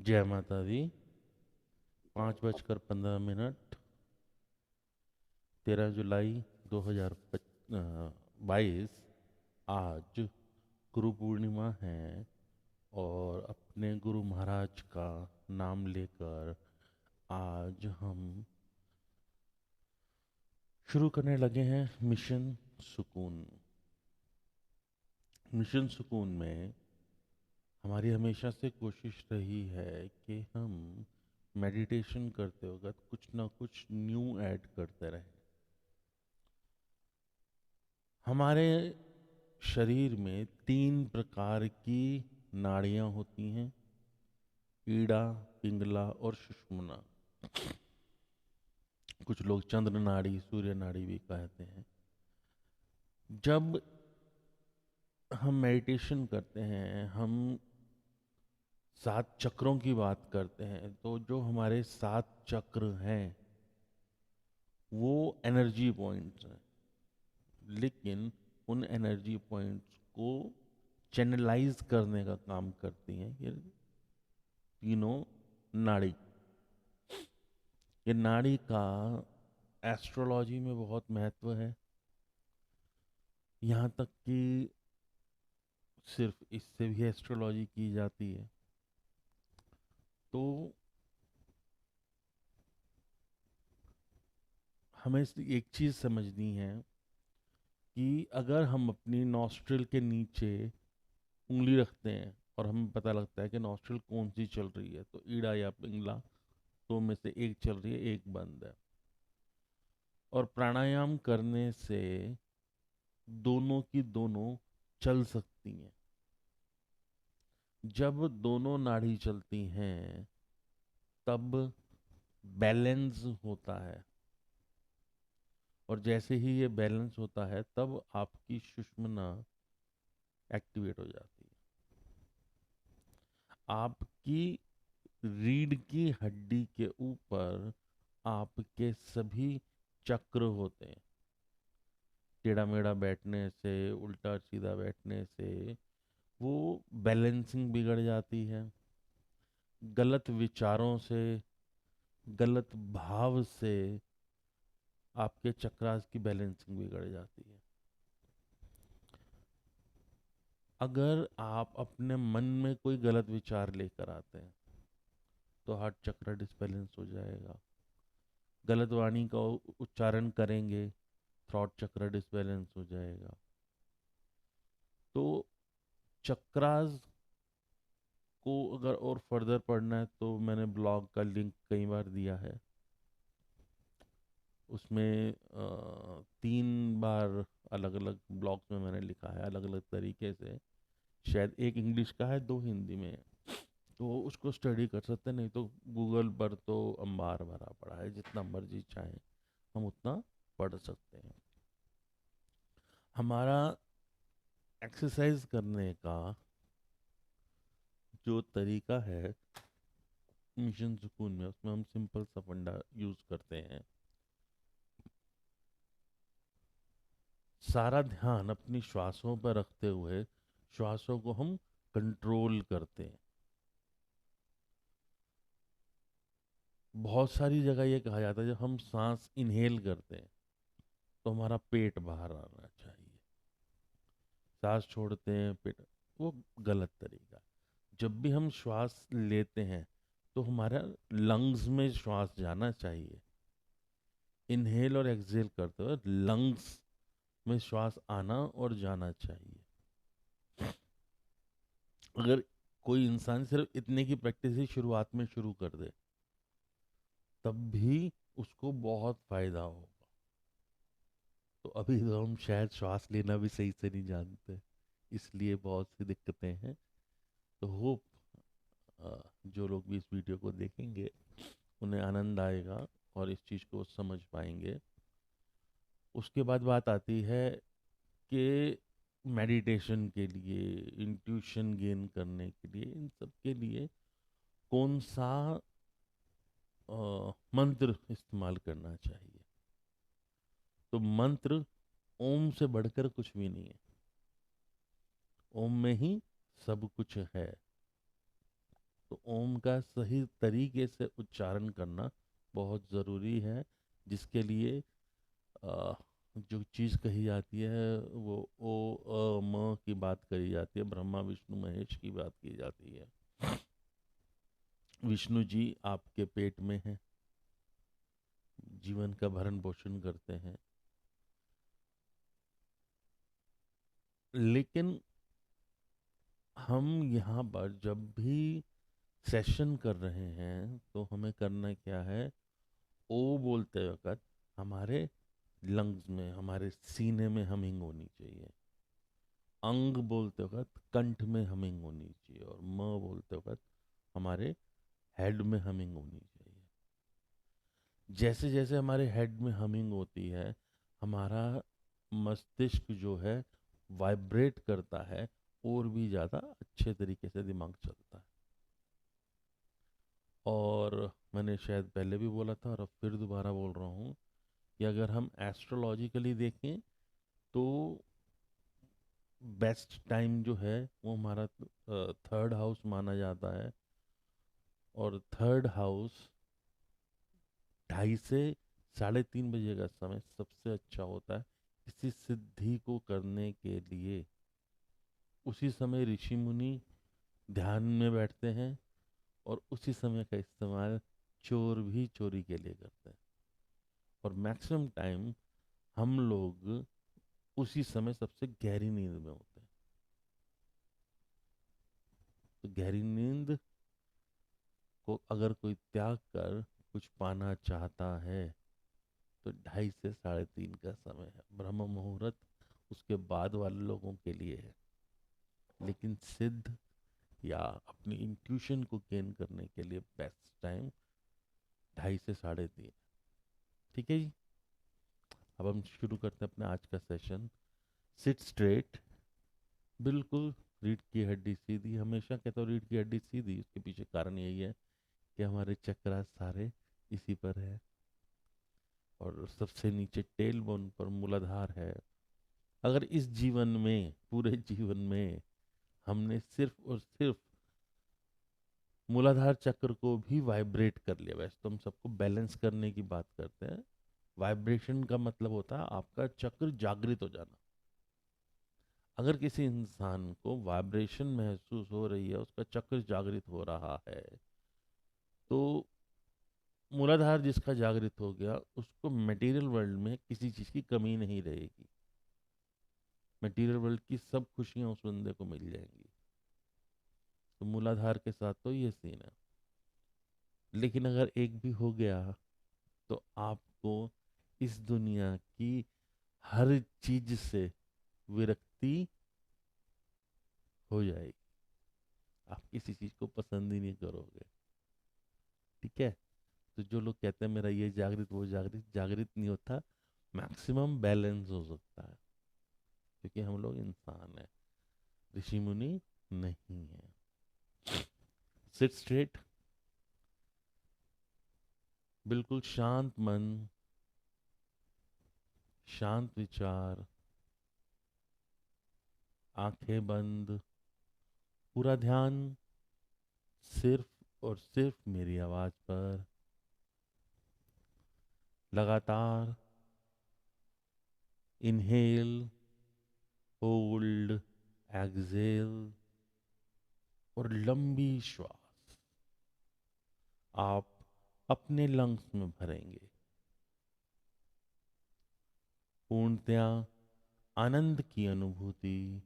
जय माता दी। 5:15 13 जुलाई 2022। आज गुरु पूर्णिमा है और अपने गुरु महाराज का नाम लेकर आज हम शुरू करने लगे हैं मिशन सुकून। मिशन सुकून में हमारी हमेशा से कोशिश रही है कि हम मेडिटेशन करते वक्त कुछ ना कुछ न्यू ऐड करते रहें। हमारे शरीर में 3 प्रकार की नाड़ियां होती हैं, ईड़ा, पिंगला और सुषुम्ना। कुछ लोग चंद्र नाड़ी, सूर्य नाड़ी भी कहते हैं। जब हम मेडिटेशन करते हैं, हम 7 चक्रों की बात करते हैं, तो जो हमारे 7 चक्र हैं वो एनर्जी पॉइंट्स हैं, लेकिन उन एनर्जी पॉइंट्स को चैनलाइज करने का काम करती हैं ये तीनों नाड़ी। ये नाड़ी का एस्ट्रोलॉजी में बहुत महत्व है, यहाँ तक कि सिर्फ इससे भी एस्ट्रोलॉजी की जाती है। तो हमें एक चीज़ समझनी है कि अगर हम अपनी नॉस्ट्रिल के नीचे उंगली रखते हैं और हमें पता लगता है कि नॉस्ट्रिल कौन सी चल रही है, तो ईड़ा या पिंगला दो में से एक चल रही है, एक बंद है। और प्राणायाम करने से दोनों की दोनों चल सकती हैं। जब दोनों नाड़ी चलती हैं तब बैलेंस होता है, और जैसे ही ये बैलेंस होता है तब आपकी सुषुम्ना एक्टिवेट हो जाती है। आपकी रीढ़ की हड्डी के ऊपर आपके सभी चक्र होते हैं। टेढ़ा मेढ़ा बैठने से, उल्टा सीधा बैठने से वो बैलेंसिंग बिगड़ जाती है। गलत विचारों से, गलत भाव से आपके चक्रास की बैलेंसिंग बिगड़ जाती है। अगर आप अपने मन में कोई गलत विचार लेकर आते हैं तो हार्ट चक्र डिसबैलेंस हो जाएगा। गलत वाणी का उच्चारण करेंगे, थ्रॉट चक्र डिसबैलेंस हो जाएगा। तो चक्रास को अगर और फर्दर पढ़ना है तो मैंने ब्लॉग का लिंक कई बार दिया है। उसमें 3 बार अलग अलग ब्लॉग्स में मैंने लिखा है, अलग अलग तरीके से। शायद एक इंग्लिश का है, 2 हिंदी में है, तो उसको स्टडी कर सकते हैं। नहीं तो गूगल पर तो अंबार भरा पड़ा है, जितना मर्जी चाहें हम उतना पढ़ सकते हैं। हमारा एक्सरसाइज करने का जो तरीका है मिशन सुकून में, उसमें हम सिंपल सा फंडा यूज करते हैं। सारा ध्यान अपनी श्वासों पर रखते हुए श्वासों को हम कंट्रोल करते हैं। बहुत सारी जगह ये कहा जाता है जब हम सांस इनहेल करते हैं तो हमारा पेट बाहर आना चाहिए, सांस छोड़ते हैं पेट, वो गलत तरीका। जब भी हम श्वास लेते हैं तो हमारा लंग्स में श्वास जाना चाहिए। इनहेल और एक्सहेल करते हुए लंग्स में श्वास आना और जाना चाहिए। अगर कोई इंसान सिर्फ इतने की प्रैक्टिस ही शुरुआत में शुरू कर दे तब भी उसको बहुत फायदा होगा। तो अभी तो हम शायद श्वास लेना भी सही से नहीं जानते, इसलिए बहुत सी दिक्कतें हैं। तो होप जो लोग भी इस वीडियो को देखेंगे उन्हें आनंद आएगा और इस चीज़ को समझ पाएंगे। उसके बाद बात आती है कि मेडिटेशन के लिए, इंट्यूशन गेन करने के लिए, इन सब के लिए कौन सा मंत्र इस्तेमाल करना चाहिए। तो मंत्र ओम से बढ़कर कुछ भी नहीं है। ओम में ही सब कुछ है। तो ओम का सही तरीके से उच्चारण करना बहुत ज़रूरी है, जिसके लिए अ, जो चीज़ कही जाती है वो ओ म की बात करी जाती है, ब्रह्मा विष्णु महेश की बात की जाती है। विष्णु जी आपके पेट में हैं, जीवन का भरण पोषण करते हैं, लेकिन हम यहाँ पर जब भी सेशन कर रहे हैं तो हमें करना क्या है, ओ बोलते वक्त हमारे लंग्स में, हमारे सीने में हमिंग होनी चाहिए। अंग बोलते वक्त कंठ में हमिंग होनी चाहिए, और म बोलते वक्त हमारे हेड में हमिंग होनी चाहिए। जैसे जैसे हमारे हेड में हमिंग होती है, हमारा मस्तिष्क जो है वाइब्रेट करता है, और भी ज़्यादा अच्छे तरीके से दिमाग चलता है। और मैंने शायद पहले भी बोला था और अब फिर दोबारा बोल रहा हूँ कि अगर हम एस्ट्रोलॉजिकली देखें तो बेस्ट टाइम जो है वो हमारा थर्ड हाउस माना जाता है। और थर्ड हाउस 2:30 से 3:30 बजे का समय सबसे अच्छा होता है किसी सिद्धि को करने के लिए। उसी समय ऋषि मुनि ध्यान में बैठते हैं, और उसी समय का इस्तेमाल चोर भी चोरी के लिए करते हैं। और मैक्सिमम टाइम हम लोग उसी समय सबसे गहरी नींद में होते हैं। तो गहरी नींद को अगर कोई त्याग कर कुछ पाना चाहता है तो 2:30 से 3:30 का समय है। ब्रह्म मुहूर्त उसके बाद वाले लोगों के लिए है, लेकिन सिद्ध या अपनी इंट्यूशन को गेन करने के लिए बेस्ट टाइम 2:30 से 3:30। ठीक है जी, अब हम शुरू करते हैं अपना आज का सेशन। सिट स्ट्रेट, बिल्कुल रीढ़ की हड्डी सीधी। हमेशा कहता हूँ रीढ़ की हड्डी सीधी, उसके पीछे कारण यही है कि हमारे चक्रा सारे इसी पर है। और सबसे नीचे टेल बोन पर मूलाधार है। अगर इस जीवन में, पूरे जीवन में हमने सिर्फ और सिर्फ मूलाधार चक्र को भी वाइब्रेट कर लिया, वैसे तो हम सबको बैलेंस करने की बात करते हैं, वाइब्रेशन का मतलब होता है आपका चक्र जागृत हो जाना। अगर किसी इंसान को वाइब्रेशन महसूस हो रही है, उसका चक्र जागृत हो रहा है, तो मूलाधार जिसका जागृत हो गया उसको मटेरियल वर्ल्ड में किसी चीज की कमी नहीं रहेगी। मटेरियल वर्ल्ड की सब खुशियां उस बंदे को मिल जाएंगी। तो मूलाधार के साथ तो ये सीन है। लेकिन अगर एक भी हो गया तो आपको इस दुनिया की हर चीज से विरक्ति हो जाएगी। आप किसी चीज को पसंद ही नहीं करोगे। ठीक है, तो जो लोग कहते हैं मेरा ये जागृत वो जागृत, जागृत नहीं होता, मैक्सिमम बैलेंस हो सकता है, क्योंकि हम लोग इंसान हैं, ऋषि मुनि नहीं है। सिट स्ट्रेट, बिल्कुल शांत मन, शांत विचार, आंखें बंद, पूरा ध्यान सिर्फ और सिर्फ मेरी आवाज पर। लगातार इनहेल, होल्ड, एक्सहेल और लंबी श्वास आप अपने लंग्स में भरेंगे। पूर्णतया आनंद की अनुभूति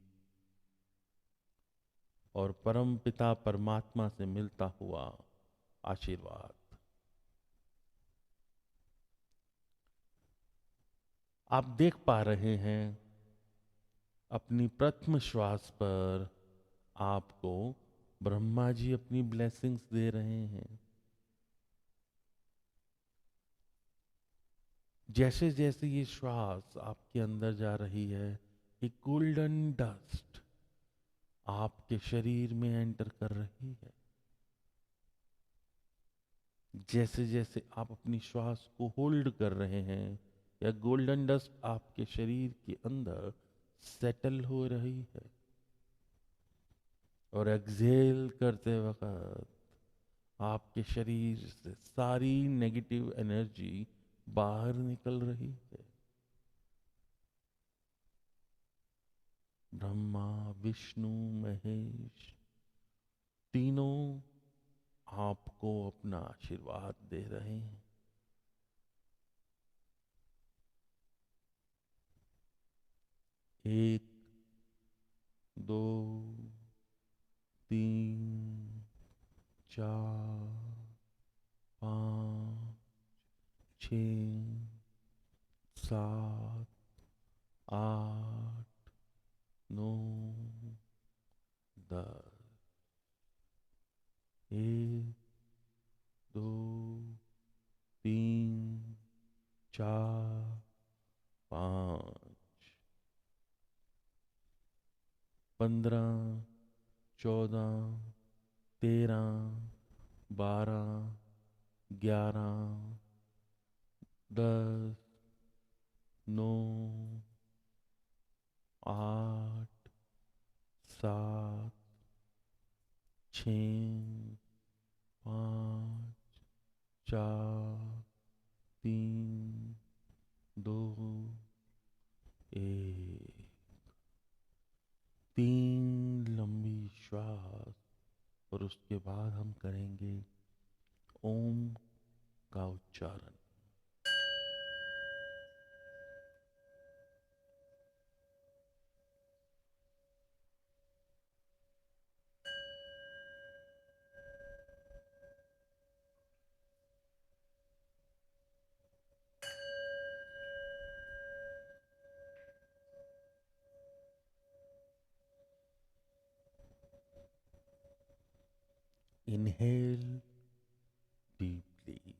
और परम पिता परमात्मा से मिलता हुआ आशीर्वाद। आप देख पा रहे हैं अपनी प्रथम श्वास पर आपको ब्रह्मा जी अपनी ब्लेसिंग्स दे रहे हैं। जैसे जैसे ये श्वास आपके अंदर जा रही है, एक गोल्डन डस्ट आपके शरीर में एंटर कर रही है। जैसे जैसे आप अपनी श्वास को होल्ड कर रहे हैं, या गोल्डन डस्ट आपके शरीर के अंदर सेटल हो रही है। और एक्सहेल करते वक्त आपके शरीर से सारी नेगेटिव एनर्जी बाहर निकल रही है। ब्रह्मा, विष्णु, महेश तीनों आपको अपना आशीर्वाद दे रहे हैं। एक, दो, तीन, चार, पाँच, छ, सात, आठ, नौ, 10। एक, दो, तीन, चार, पाँच, 15, 14, 13, 12, 11, 10, 9, 8, 7, 6, 5, 4, 3, 2, 1। 3 लंबी श्वास और उसके बाद हम करेंगे ओम का उच्चारण। Inhale deeply.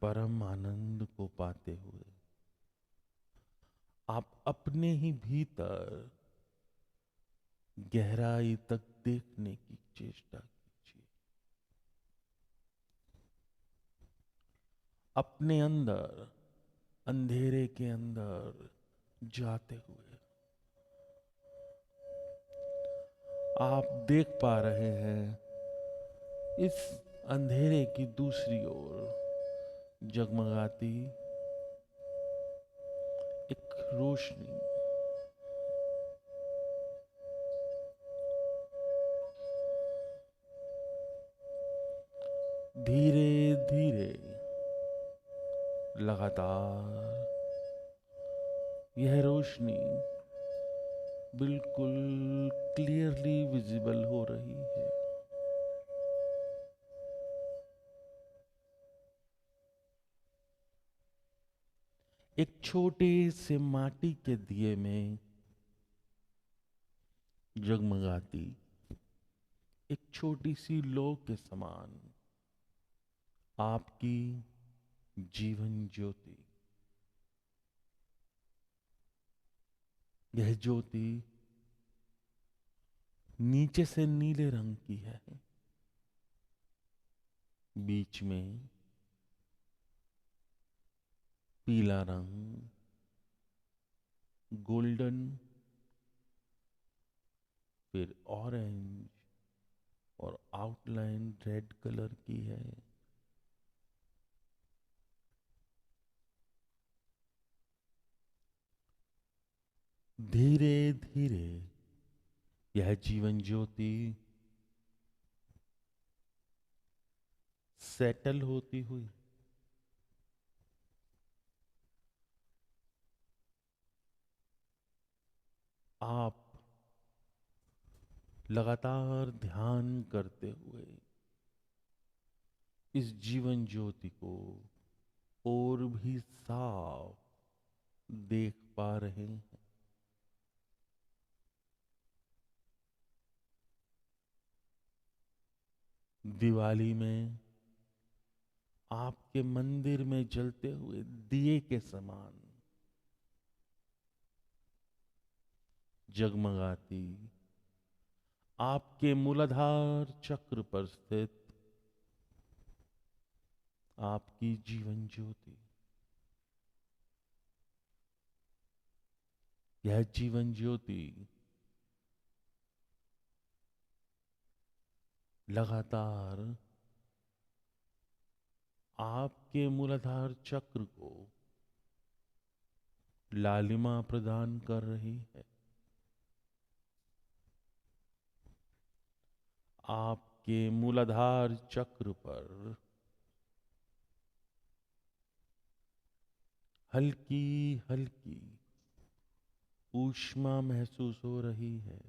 परम आनंद को पाते हुए आप अपने ही भीतर गहराई तक देखने की चेष्टा कीजिए। अपने अंदर, अंधेरे के अंदर जाते हुए आप देख पा रहे हैं इस अंधेरे की दूसरी ओर जगमगाती एक रोशनी। धीरे धीरे लगातार यह रोशनी बिल्कुल क्लियरली विजिबल हो रही है। एक छोटे से माटी के दिए में जगमगाती एक छोटी सी लौ के समान आपकी जीवन ज्योति। यह ज्योति नीचे से नीले रंग की है, बीच में पीला रंग, गोल्डन, फिर ऑरेंज और आउटलाइन रेड कलर की है। धीरे धीरे यह जीवन ज्योति सेटल होती हुई आप लगातार ध्यान करते हुए इस जीवन ज्योति को और भी साफ देख पा रहे हैं। दिवाली में आपके मंदिर में जलते हुए दिए के समान जगमगाती आपके मूलाधार चक्र पर स्थित आपकी जीवन ज्योति, यह जीवन ज्योति लगातार आपके मूलाधार चक्र को लालिमा प्रदान कर रही है। आपके मूलाधार चक्र पर हल्की हल्की ऊष्मा महसूस हो रही है।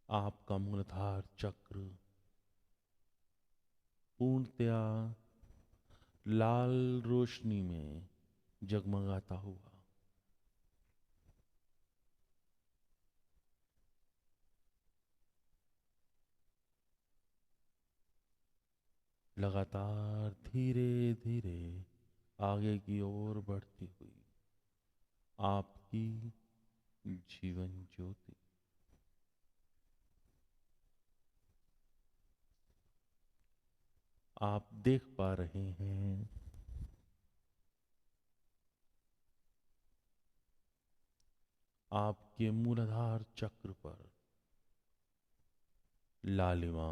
आपका मूलाधार चक्र पूर्णतया लाल रोशनी में जगमगाता हुआ लगातार धीरे धीरे आगे की ओर बढ़ती हुई आपकी जीवन ज्योति, आप देख पा रहे हैं आपके मूलाधार चक्र पर लालिमा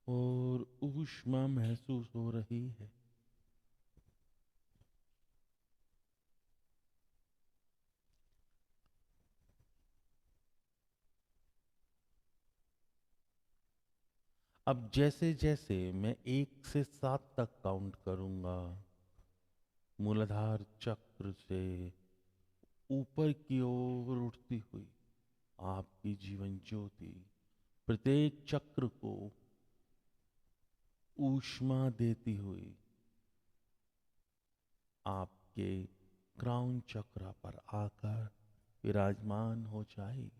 और ऊष्मा महसूस हो रही है। अब जैसे जैसे मैं 1 से 7 तक काउंट करूंगा, मूलाधार चक्र से ऊपर की ओर उठती हुई आपकी जीवन ज्योति प्रत्येक चक्र को ऊष्मा देती हुई आपके क्राउन चक्र पर आकर विराजमान हो जाएगी।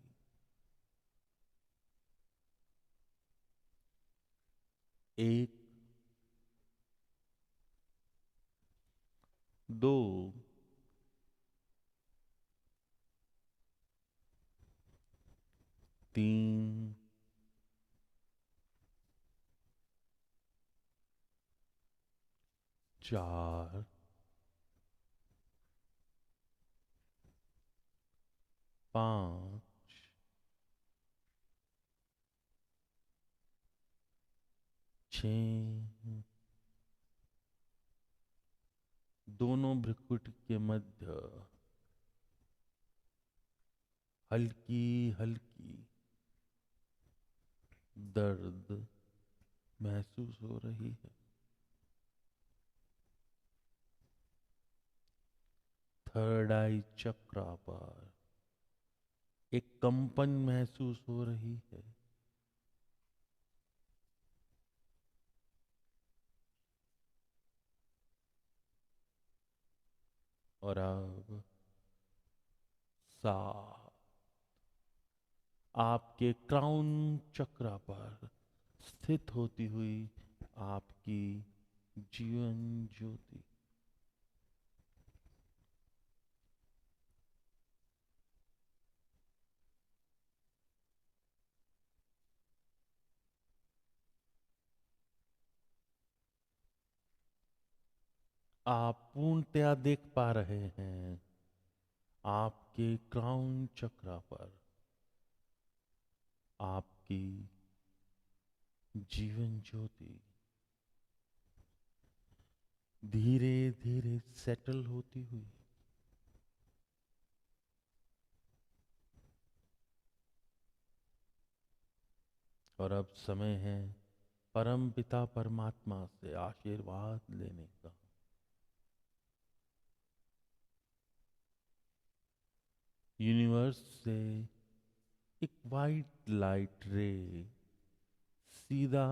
1, 2, 3, 4, 5, 6, दोनों भ्रुकुट के मध्य हल्की हल्की दर्द महसूस हो रही है। थर्ड आई चक्र पर एक कंपन महसूस हो रही है। और अब 7 आपके क्राउन चक्र पर स्थित होती हुई आपकी जीवन ज्योति आप पूर्णतया देख पा रहे हैं आपके क्राउन चक्र पर आपकी जीवन ज्योति धीरे धीरे सेटल होती हुई और अब समय है परम पिता परमात्मा से आशीर्वाद लेने का। यूनिवर्स से एक वाइट लाइट रे सीधा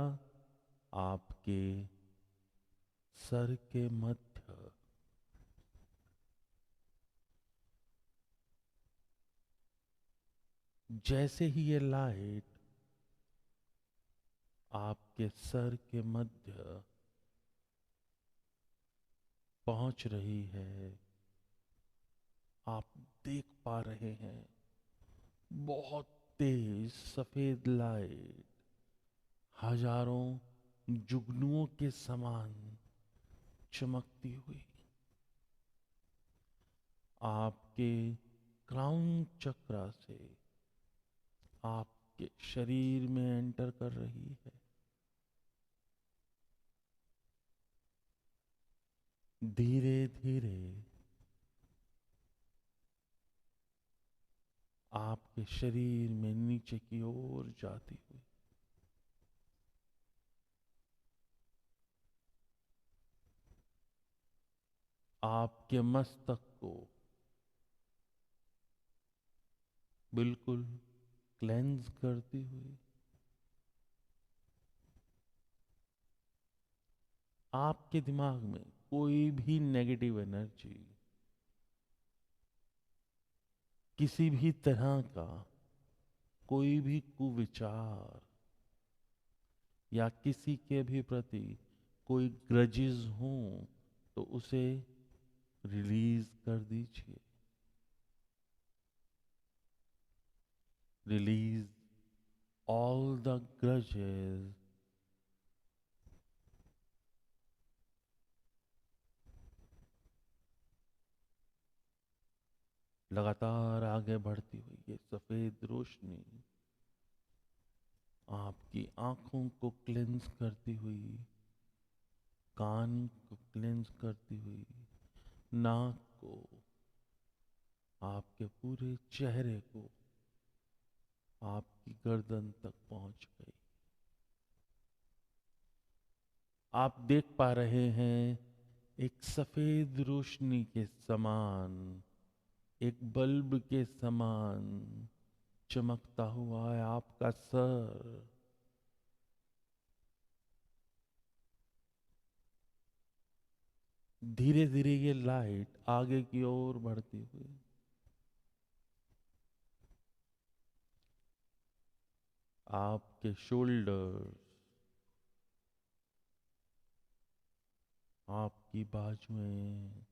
आपके सर के मध्य जैसे ही ये लाइट आपके सर के मध्य पहुंच रही है, आप देख पा रहे हैं बहुत तेज सफेद लाइट हजारों जुगनुओं के समान चमकती हुई आपके क्राउन चक्रा से आपके शरीर में एंटर कर रही है। धीरे धीरे आपके शरीर में नीचे की ओर जाती हुई आपके मस्तक को बिल्कुल क्लेंज करती हुई आपके दिमाग में कोई भी नेगेटिव एनर्जी, किसी भी तरह का कोई भी कुविचार या किसी के भी प्रति कोई ग्रजेस हो तो उसे रिलीज कर दीजिए। Release all the grudges. लगातार आगे बढ़ती हुई ये सफेद रोशनी आपकी आंखों को क्लेंस करती हुई, कान को क्लेंस करती हुई, नाक को, आपके पूरे चेहरे को, आपकी गर्दन तक पहुंच गई। आप देख पा रहे हैं एक सफेद रोशनी के समान, एक बल्ब के समान चमकता हुआ है आपका सर। धीरे धीरे ये लाइट आगे की ओर बढ़ती हुई आपके शोल्डर, आपकी बाजुएं,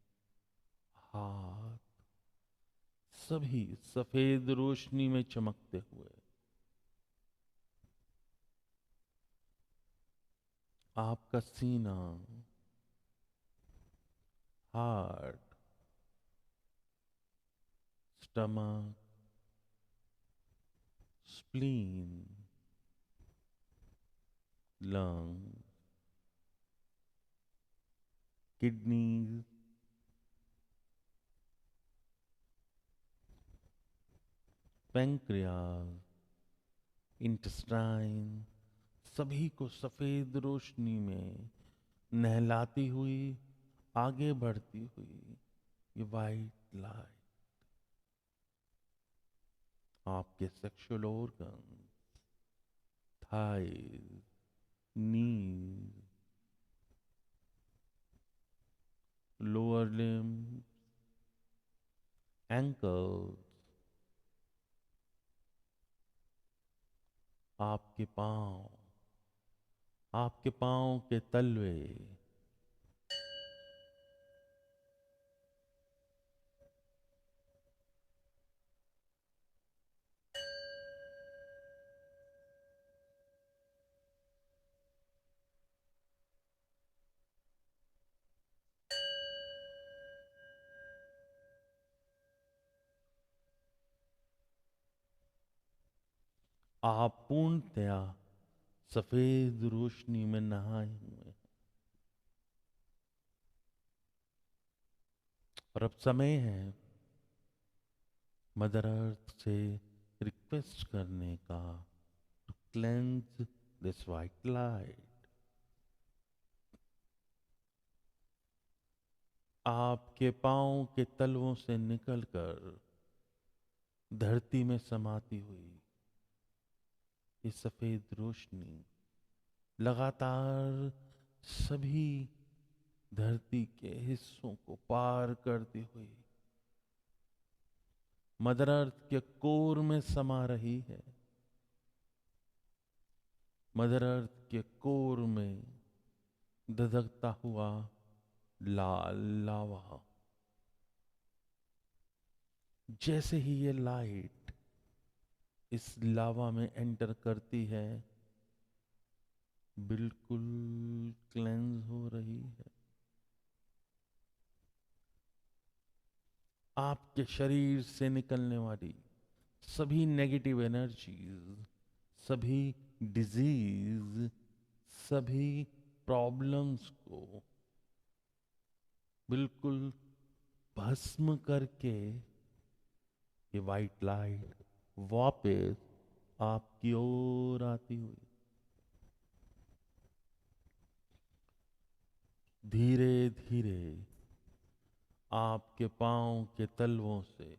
हाथ, सभी सफेद रोशनी में चमकते हुए आपका सीना, heart, stomach, spleen, lung, kidneys, pancreas, intestine, सभी को सफेद रोशनी में नहलाती हुई आगे बढ़ती हुई ये वाइट लाइट आपके सेक्सुअल ऑर्गन, थाइज, नीज, लोअर लिम्ब, एंकल्स, आपके पांव, आपके पांव के तलवे, आप पूर्णतया सफेद रोशनी में नहाए हुए हैं। और अब समय है मदर अर्थ से रिक्वेस्ट करने का cleanse this white light. आपके पांव के तलवों से निकलकर धरती में समाती हुई ये सफेद रोशनी लगातार सभी धरती के हिस्सों को पार करती हुई मदर अर्थ के कोर में समा रही है। मदर अर्थ के कोर में धधकता हुआ लाल लावा। जैसे ही ये लाइट इस लावा में एंटर करती है, बिल्कुल क्लेंज हो रही है। आपके शरीर से निकलने वाली सभी नेगेटिव एनर्जीज, सभी डिजीज, सभी प्रॉब्लम्स को बिल्कुल भस्म करके ये वाइट लाइट वापस आपकी ओर आती हुई धीरे धीरे आपके पांव के तलवों से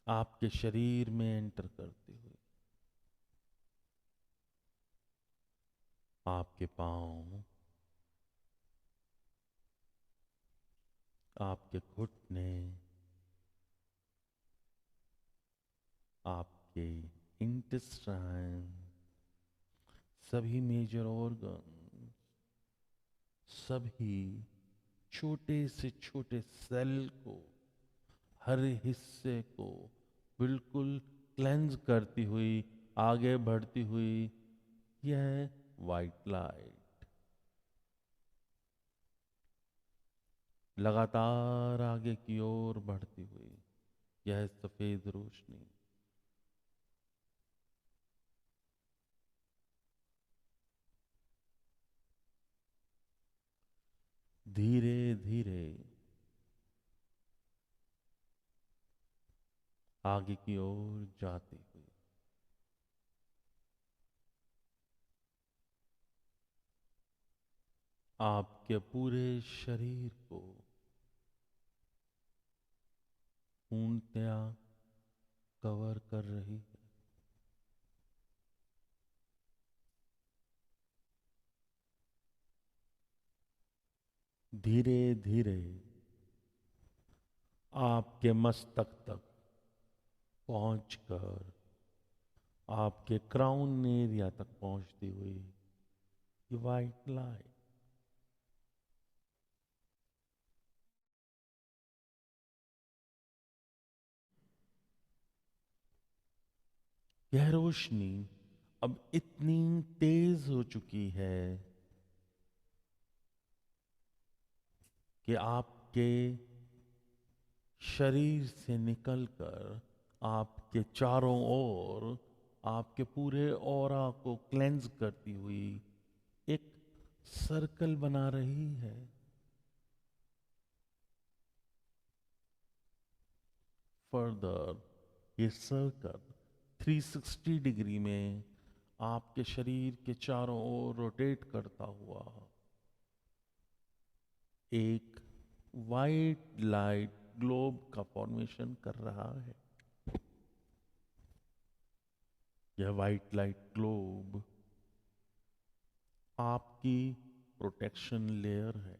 आपके शरीर में एंटर करती हुई आपके पांव, आपके घुटने, आपके इंटेस्टाइन, सभी मेजर ऑर्गन, सभी छोटे से छोटे सेल को, हर हिस्से को बिल्कुल क्लेंज करती हुई आगे बढ़ती हुई यह वाइट लाइट लगातार आगे की ओर बढ़ती हुई यह सफेद रोशनी धीरे धीरे आगे की ओर जाती हुई आपके पूरे शरीर को पूर्णतया कवर कर रही है। धीरे धीरे आपके मस्तक तक पहुंचकर आपके क्राउन एरिया तक पहुंचती हुई ये वाइट लाइट यह रोशनी अब इतनी तेज हो चुकी है कि आपके शरीर से निकलकर आपके चारों ओर आपके पूरे ऑरा को क्लेंज करती हुई एक सर्कल बना रही है। फर्दर ये सर्कल 360 डिग्री में आपके शरीर के चारों ओर रोटेट करता हुआ एक वाइट लाइट ग्लोब का फॉर्मेशन कर रहा है। यह वाइट लाइट ग्लोब आपकी प्रोटेक्शन लेयर है,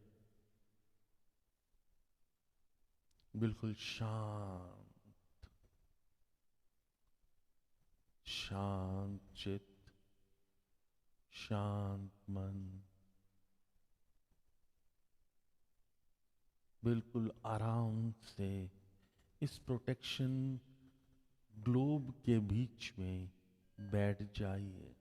बिल्कुल शांत, शांत चित्त, शांत मन, बिल्कुल आराम से इस प्रोटेक्शन ग्लोब के बीच में बैठ जाइए।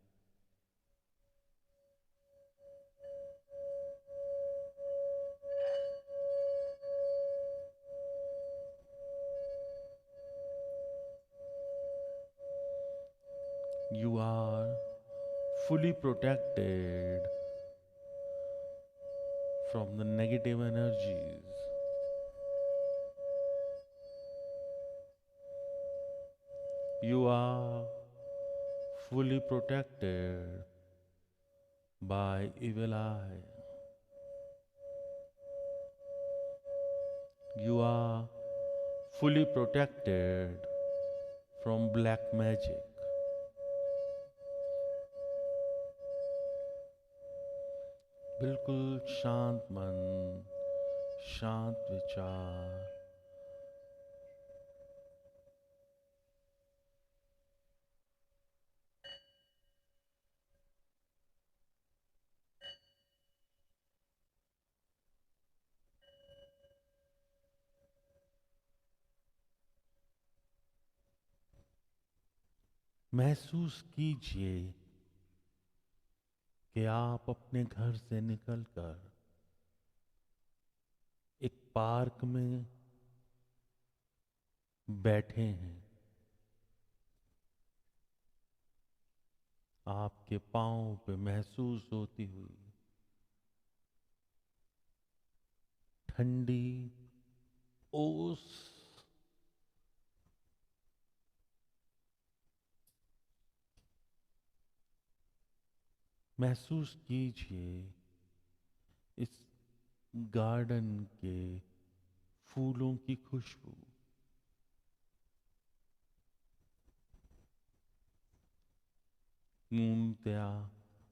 You are fully protected from the negative energies. You are fully protected by evil eye. You are fully protected from black magic. बिल्कुल शांत मन, शांत विचार, महसूस कीजिए कि आप अपने घर से निकलकर एक पार्क में बैठे हैं। आपके पांव पे महसूस होती हुई ठंडी ओस महसूस कीजिए। इस गार्डन के फूलों की खुशबू, पूर्णतया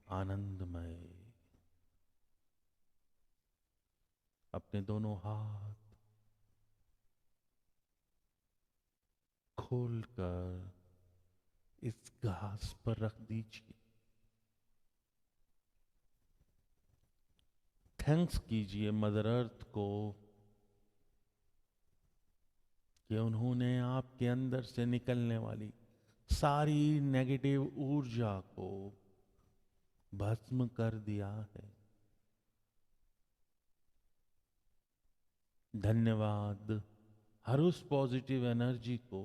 आनंदमय। अपने दोनों हाथ खोलकर इस घास पर रख दीजिए। थैंक्स कीजिए मदर अर्थ को कि उन्होंने आपके अंदर से निकलने वाली सारी नेगेटिव ऊर्जा को भस्म कर दिया है। धन्यवाद हर उस पॉजिटिव एनर्जी को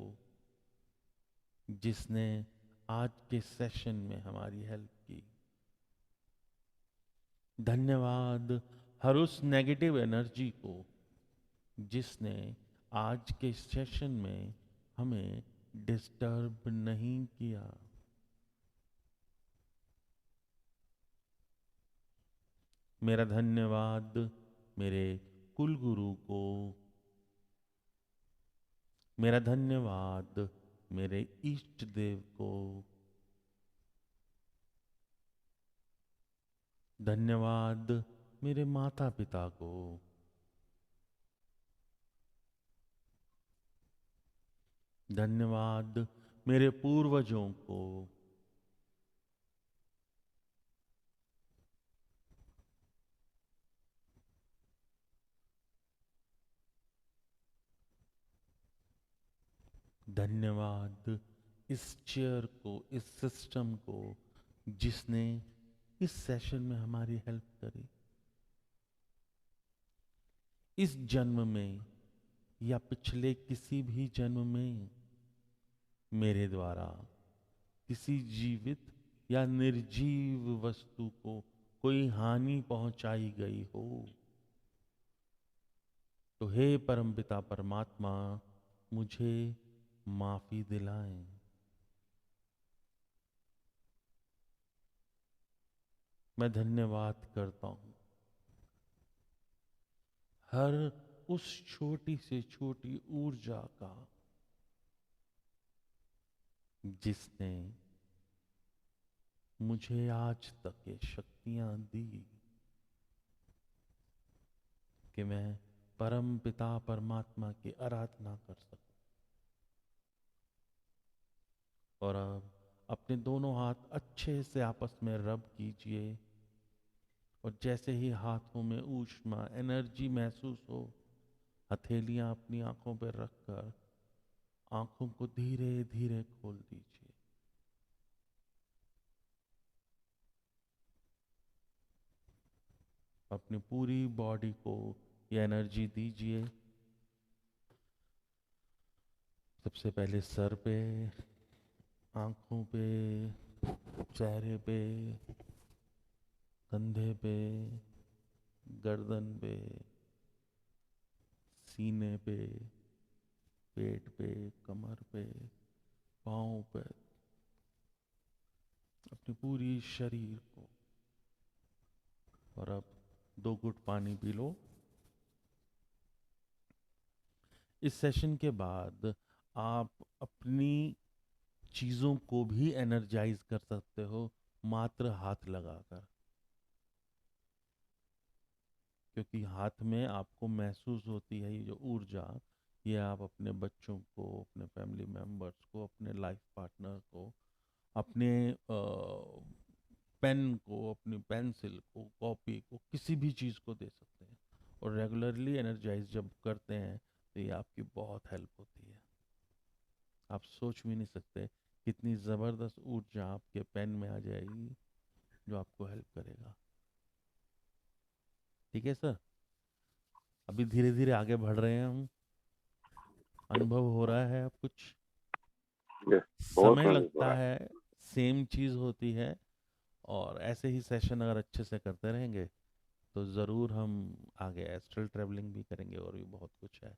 जिसने आज के सेशन में हमारी हेल्प की। धन्यवाद हर उस नेगेटिव एनर्जी को जिसने आज के सेशन में हमें डिस्टर्ब नहीं किया। मेरा धन्यवाद मेरे कुल गुरु को। मेरा धन्यवाद मेरे इष्ट देव को। धन्यवाद मेरे माता पिता को। धन्यवाद मेरे पूर्वजों को। धन्यवाद इस चेयर को, इस सिस्टम को जिसने इस सेशन में हमारी हेल्प करी। इस जन्म में या पिछले किसी भी जन्म में मेरे द्वारा किसी जीवित या निर्जीव वस्तु को कोई हानि पहुंचाई गई हो तो हे परमपिता परमात्मा मुझे माफी दिलाएं। मैं धन्यवाद करता हूं हर उस छोटी से छोटी ऊर्जा का जिसने मुझे आज तक ये शक्तियां दी कि मैं परम पिता परमात्मा की आराधना कर सकूं। और अब अपने दोनों हाथ अच्छे से आपस में रब कीजिए और जैसे ही हाथों में ऊष्मा एनर्जी महसूस हो हथेलियां अपनी आंखों पर रखकर आंखों को धीरे धीरे खोल दीजिए। अपनी पूरी बॉडी को ये एनर्जी दीजिए। सबसे पहले सर पे, आंखों पे, चेहरे पे, कंधे पे, गर्दन पे, सीने पे, पेट पे, कमर पे, पाँव पे, अपने पूरी शरीर को। और अब 2 घूंट पानी पी लो। इस सेशन के बाद आप अपनी चीज़ों को भी एनर्जाइज कर सकते हो मात्र हाथ लगाकर, क्योंकि हाथ में आपको महसूस होती है ये जो ऊर्जा। ये आप अपने बच्चों को, अपने फैमिली मेम्बर्स को, अपने लाइफ पार्टनर को, अपने पेन को, अपनी पेंसिल को, कॉपी को, किसी भी चीज़ को दे सकते हैं। और रेगुलरली एनर्जाइज जब करते हैं तो ये आपकी बहुत हेल्प होती है। आप सोच भी नहीं सकते कितनी ज़बरदस्त ऊर्जा आपके पेन में आ जाएगी जो आपको हेल्प करेगा। ठीक है सर, अभी धीरे धीरे आगे बढ़ रहे हैं हम। अनुभव हो रहा है अब कुछ यस, बहुत समय महसूस हो लगता रहा है, सेम चीज़ होती है। और ऐसे ही सेशन अगर अच्छे से करते रहेंगे तो ज़रूर हम आगे एस्ट्रल ट्रैवलिंग भी करेंगे, और भी बहुत कुछ है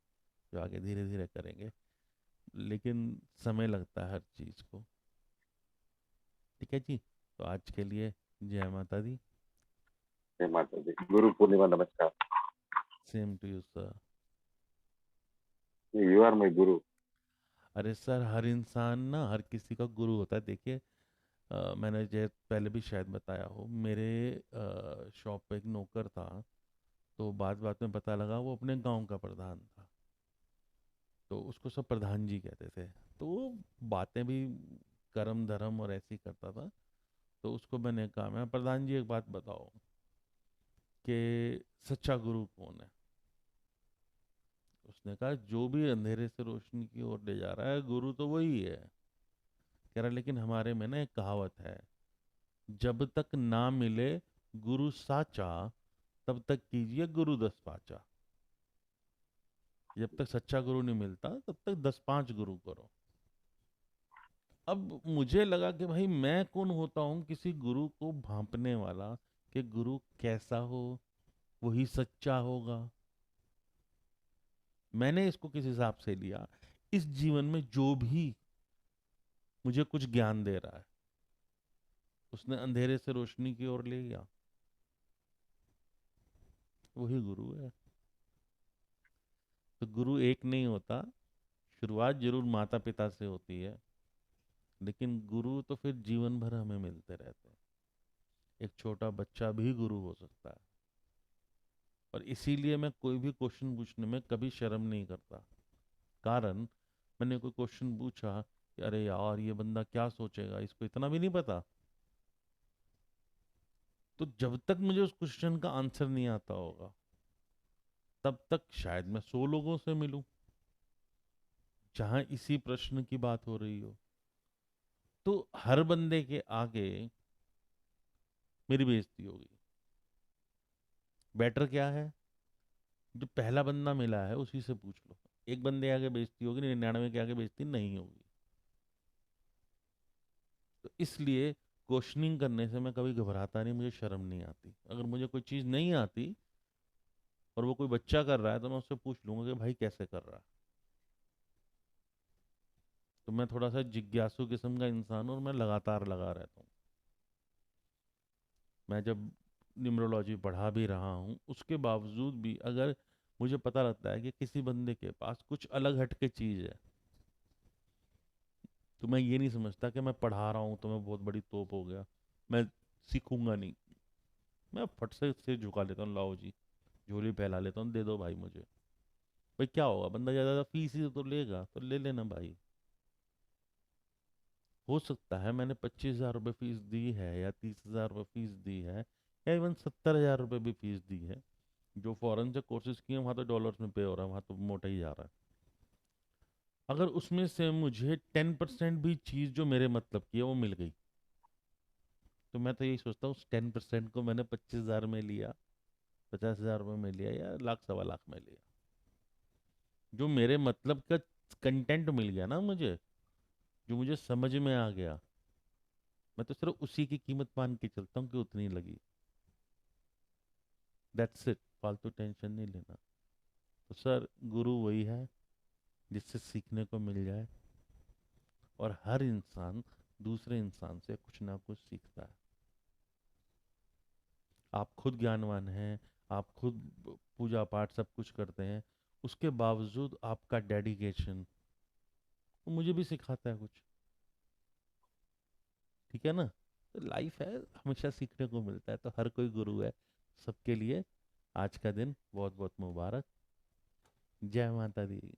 जो आगे धीरे धीरे करेंगे। लेकिन समय लगता है हर चीज़ को। ठीक है जी, तो आज के लिए जय माता दी। है। माता जी, गुरु पूर्णिमा, नमस्कार। Same to you sir. You are my guru. अरे सर, हर इंसान ना हर किसी का गुरु होता है। देखिए, मैंने जो पहले भी शायद बताया हो, मेरे शॉप पे एक नौकर था। तो बात बात में पता लगा वो अपने गांव का प्रधान था। तो उसको सब प्रधान जी कहते थे। तो वो बातें भी कर्म धर्म और ऐसी करता था। तो उसको मैंने कहा, मैं प्रधान जी एक बात बताओ कि सच्चा गुरु कौन है। उसने कहा, जो भी अंधेरे से रोशनी की ओर ले जा रहा है गुरु तो वही है। कह रहा, लेकिन हमारे में ना एक कहावत है, जब तक ना मिले गुरु साचा तब तक कीजिए गुरु 10 पाचा। जब तक सच्चा गुरु नहीं मिलता तब तक 10 5 गुरु करो। अब मुझे लगा कि भाई मैं कौन होता हूँ किसी गुरु को भांपने वाला, कि गुरु कैसा हो, वही सच्चा होगा। मैंने इसको किस हिसाब से लिया, इस जीवन में जो भी मुझे कुछ ज्ञान दे रहा है उसने अंधेरे से रोशनी की ओर ले गया, वही गुरु है। तो गुरु एक नहीं होता। शुरुआत जरूर माता पिता से होती है, लेकिन गुरु तो फिर जीवन भर हमें मिलते रहते हैं। एक छोटा बच्चा भी गुरु हो सकता है। और इसीलिए मैं कोई भी क्वेश्चन पूछने में कभी शर्म नहीं करता। कारण, मैंने कोई क्वेश्चन पूछा कि अरे यार ये बंदा क्या सोचेगा, इसको इतना भी नहीं पता। तो जब तक मुझे उस क्वेश्चन का आंसर नहीं आता होगा तब तक शायद मैं 100 लोगों से मिलूं जहां इसी प्रश्न की बात हो रही हो। तो हर बंदे के आगे मेरी बेइज्जती होगी। बेटर क्या है, जो पहला बंदा मिला है उसी से पूछ लो। एक बंदे आगे बेइज्जती होगी, 99 के आगे बेइज्जती नहीं होगी। तो इसलिए क्वेश्चनिंग करने से मैं कभी घबराता नहीं, मुझे शर्म नहीं आती। अगर मुझे कोई चीज़ नहीं आती और वो कोई बच्चा कर रहा है तो मैं उससे पूछ लूंगा कि भाई कैसे कर रहा है। तो मैं थोड़ा सा जिज्ञासु किस्म का इंसान हूं और मैं लगातार लगा रहता हूँ। मैं जब न्यूमरोलॉजी पढ़ा भी रहा हूँ उसके बावजूद भी अगर मुझे पता लगता है कि किसी बंदे के पास कुछ अलग हटके चीज़ है, तो मैं ये नहीं समझता कि मैं पढ़ा रहा हूँ तो मैं बहुत बड़ी तोप हो गया, मैं सीखूंगा नहीं। मैं फट से सिर झुका लेता हूँ, लाओ जी, झोली फैला लेता हूँ, दे दो भाई मुझे। भाई क्या होगा, बंदा ज़्यादा फीस ही तो लेगा तो ले लेना भाई। हो सकता है मैंने 25,000 रुपये फीस दी है या 30,000 रुपये फीस दी है या इवन 70,000 रुपये भी फीस दी है। जो फॉरेन से कोर्सेज किए हैं वहाँ तो डॉलर्स में पे हो रहा है, वहाँ तो मोटा ही जा रहा है। अगर उसमें से मुझे 10% भी चीज़ जो मेरे मतलब की है वो मिल गई, तो मैं तो यही सोचता हूँ उस 10% को मैंने 25,000 में लिया, 50,000 रुपये में लिया या लाख सवा लाख में लिया, जो मेरे मतलब का कंटेंट मिल गया ना मुझे, जो मुझे समझ में आ गया, मैं तो सिर्फ उसी की कीमत मान के चलता हूँ कि उतनी लगी। दैट्स इट, फालतू टेंशन नहीं लेना। तो सर, गुरु वही है जिससे सीखने को मिल जाए। और हर इंसान दूसरे इंसान से कुछ ना कुछ सीखता है। आप खुद ज्ञानवान हैं, आप खुद पूजा पाठ सब कुछ करते हैं, उसके बावजूद आपका डेडिकेशन मुझे भी सिखाता है कुछ। ठीक है ना? तो लाइफ है, हमेशा सीखने को मिलता है, तो हर कोई गुरु है सबके लिए। आज का दिन बहुत बहुत मुबारक। जय माता दी।